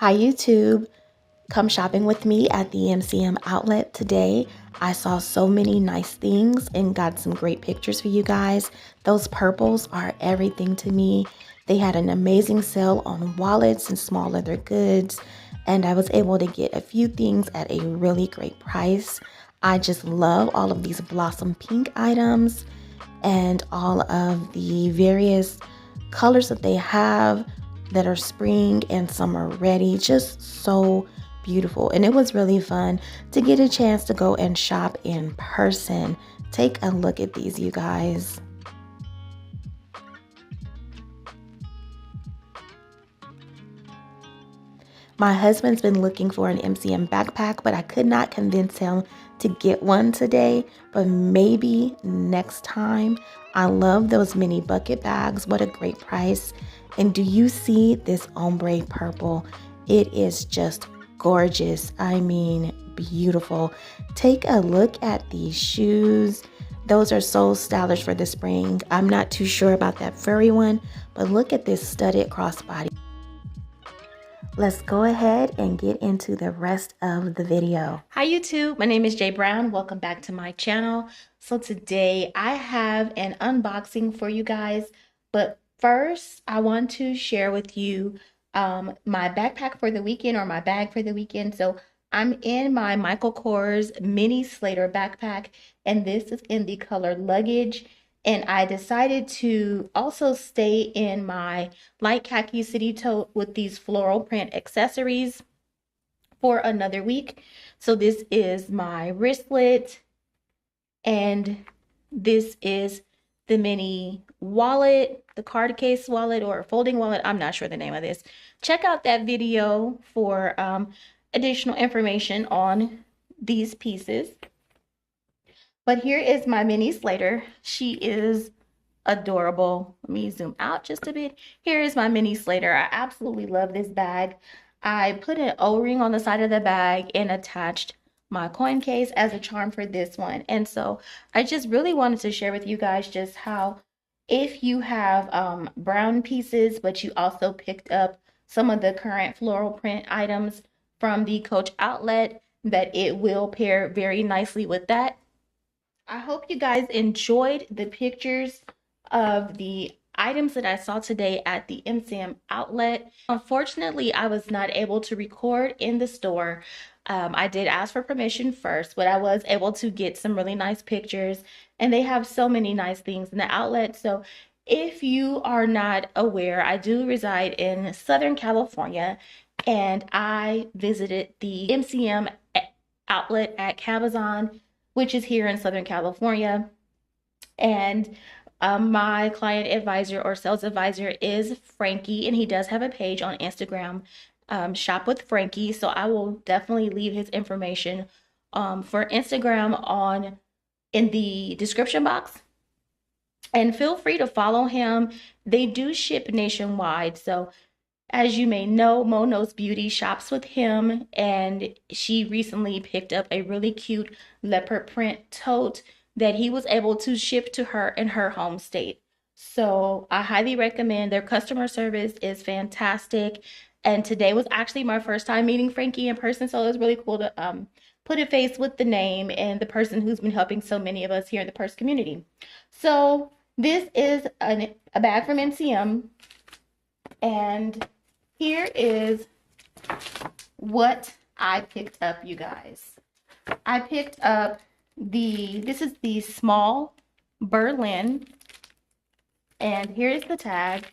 Hi YouTube, come shopping with me at the MCM outlet today. I saw so many nice things and got some great pictures for you guys. Those purples are everything to me. They had an amazing sale on wallets and small leather goods, and I was able to get a few things at a really great price. I just love all of these blossom pink items and all of the various colors that they have that are spring and summer ready. Just so beautiful. And it was really fun to get a chance to go and shop in person. Take a look at these, you guys. My husband's been looking for an MCM backpack, but I could not convince him to get one today, but maybe next time. I love those mini bucket bags. What a great price. And do you see this ombre purple? It is just gorgeous. I mean, beautiful. Take a look at these shoes. Those are so stylish for the spring. I'm not too sure about that furry one, but look at this studded crossbody. Let's go ahead and get into the rest of the video. Hi YouTube, my name is Jay Brown. Welcome back to my channel. So today I have an unboxing for you guys, but first I want to share with you my backpack for the weekend, or my bag for the weekend. So I'm in my Michael Kors mini Slater backpack, and this is in the color luggage. And I decided to also stay in my light khaki city tote with these floral print accessories for another week. So this is my wristlet, and this is the mini wallet, the card case wallet or folding wallet. I'm not sure the name of this. Check out that video for additional information on these pieces. But here is my mini Slater. She is adorable. Let me zoom out just a bit. Here is my mini Slater. I absolutely love this bag. I put an O-ring on the side of the bag and attached my coin case as a charm for this one. And so I just really wanted to share with you guys just how, if you have brown pieces, but you also picked up some of the current floral print items from the Coach outlet, that it will pair very nicely with that. I hope you guys enjoyed the pictures of the items that I saw today at the MCM outlet. Unfortunately, I was not able to record in the store. I did ask for permission first, but I was able to get some really nice pictures, and they have so many nice things in the outlet. So if you are not aware, I do reside in Southern California, and I visited the MCM outlet at Cabazon, which is here in Southern California. And my client advisor or sales advisor is Frankie, and he does have a page on Instagram, Shop with Frankie. So I will definitely leave his information for Instagram in the description box. And feel free to follow him. They do ship nationwide. So as you may know, Mo Knows Beauty shops with him, and she recently picked up a really cute leopard print tote that he was able to ship to her in her home state. So I highly recommend. Their customer service is fantastic. And today was actually my first time meeting Frankie in person, so it was really cool to put a face with the name and the person who's been helping so many of us here in the purse community. So this is a bag from MCM, and here is what I picked up, you guys. I picked up this is the small Berlin, and here is the tag.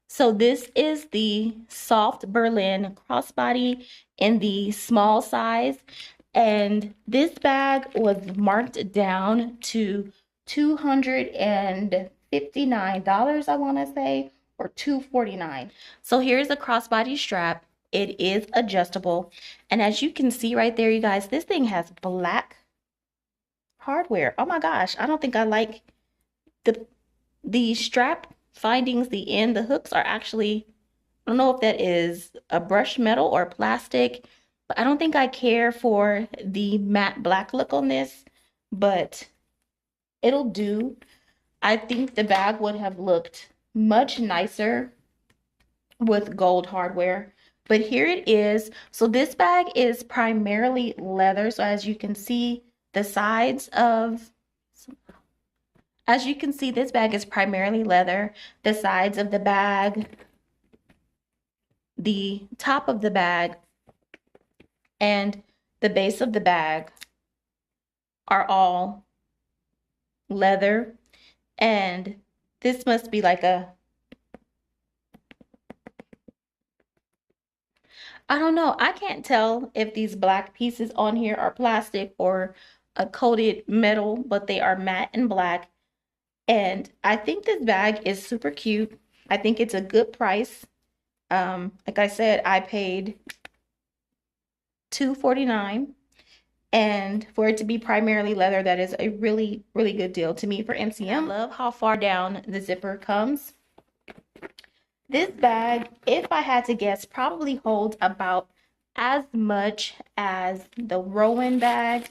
So this is the soft Berlin crossbody in the small size, and this bag was marked down to $259, I want to say, or $249. So here's the crossbody strap. It is adjustable, and as you can see right there, you guys, this thing has black hardware. Oh my gosh, I don't think I like the strap findings. The hooks are actually, I don't know if that is a brushed metal or plastic, but I don't think I care for the matte black look on this, but it'll do. I think the bag would have looked much nicer with gold hardware. But here it is. So this bag is primarily leather. So as you can see, the sides of, as you can see, this bag is primarily leather. The sides of the bag, the top of the bag, and the base of the bag are all leather. And this must be like a, I don't know. I can't tell if these black pieces on here are plastic or a coated metal, but they are matte and black. And I think this bag is super cute. I think it's a good price. Like I said, I paid $2.49, and for it to be primarily leather, that is a really, really good deal to me for MCM. I love how far down the zipper comes. This bag, if I had to guess, probably holds about as much as the Rowan bag.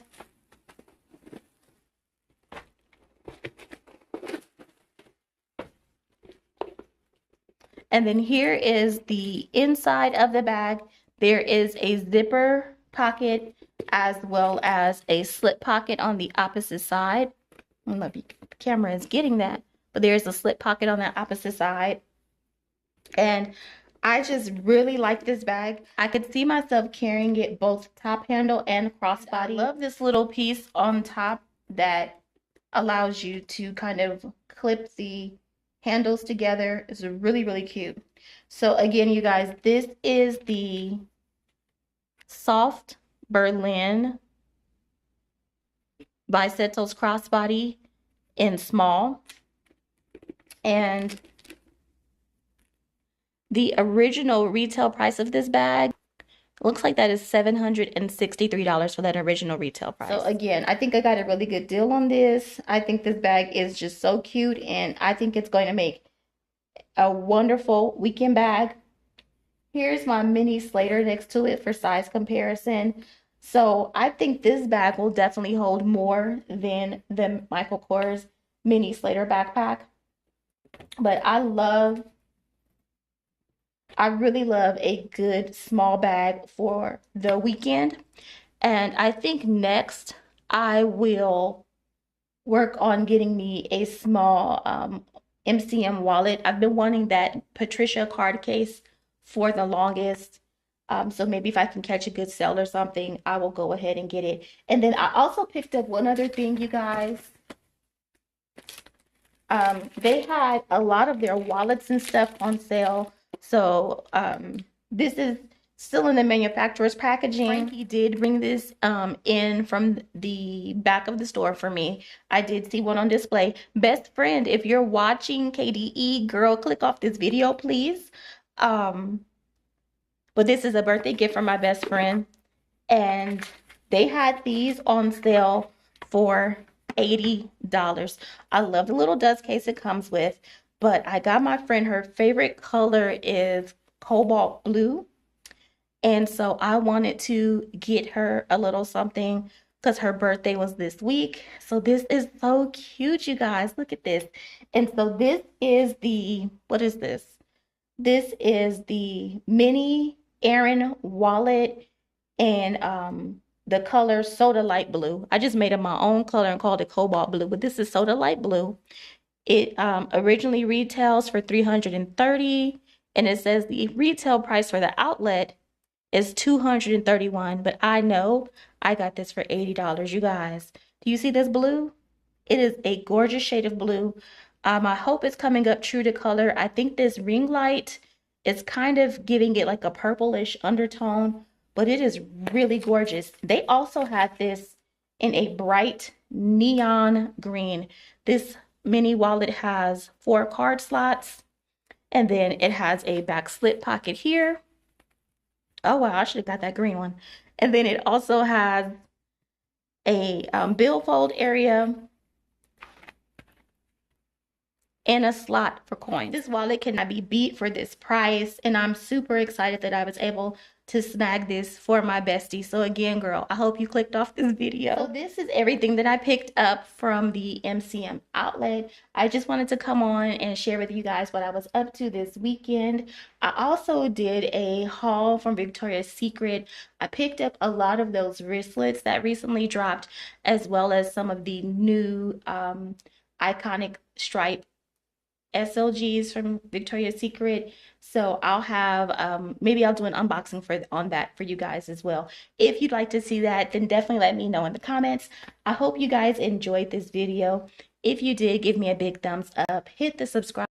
And then here is the inside of the bag. There is a zipper pocket as well as a slip pocket on the opposite side. I don't know if the camera is getting that, but there's a slip pocket on the opposite side. And I just really like this bag. I could see myself carrying it both top handle and crossbody. I love this little piece on top that allows you to kind of clip the handles together. It's really, really cute. So again, you guys, this is the soft Berlin Bisetos crossbody in small. And the original retail price of this bag looks like that is $763 for that original retail price. So again, I think I got a really good deal on this. I think this bag is just so cute, and I think it's going to make a wonderful weekend bag. Here's my mini Slater next to it for size comparison. So I think this bag will definitely hold more than the Michael Kors mini Slater backpack. But I really love a good small bag for the weekend. And I think next I will work on getting me a small MCM wallet. I've been wanting that Patricia card case for the longest. So maybe if I can catch a good sale or something, I will go ahead and get it. And then I also picked up one other thing, you guys. They had a lot of their wallets and stuff on sale. So this is still in the manufacturer's packaging. Frankie did bring this in from the back of the store for me. I did see one on display. Best friend, if you're watching KDE, girl, click off this video, please. But this is a birthday gift from my best friend. And they had these on sale for $80. I love the little dust case it comes with, but I got my friend, her favorite color is cobalt blue. And so I wanted to get her a little something because her birthday was this week. So this is so cute, you guys. Look at this. And so this is the, what is this? This is the mini Erin wallet, and the color Soda Light Blue. I just made up my own color and called it Cobalt Blue, but this is Soda Light Blue. It originally retails for $330, and it says the retail price for the outlet is $231, but I know I got this for $80, you guys. Do you see this blue? It is a gorgeous shade of blue. I hope it's coming up true to color. I think this ring light is kind of giving it like a purplish undertone, but it is really gorgeous. They also had this in a bright neon green. This mini wallet has 4 card slots, and then it has a back slip pocket here. Oh wow, I should have got that green one. And then it also has a billfold area and a slot for coins. This wallet cannot be beat for this price, and I'm super excited that I was able to snag this for my bestie. So again, girl, I hope you clicked off this video. So this is everything that I picked up from the MCM outlet. I just wanted to come on and share with you guys what I was up to this weekend. I also did a haul from Victoria's Secret. I picked up a lot of those wristlets that recently dropped, as well as some of the new iconic stripe SLGs from Victoria's Secret. So I'll have maybe I'll do an unboxing on that for you guys as well. If you'd like to see that, then definitely let me know in the comments. I hope you guys enjoyed this video. If you did, give me a big thumbs up, hit the subscribe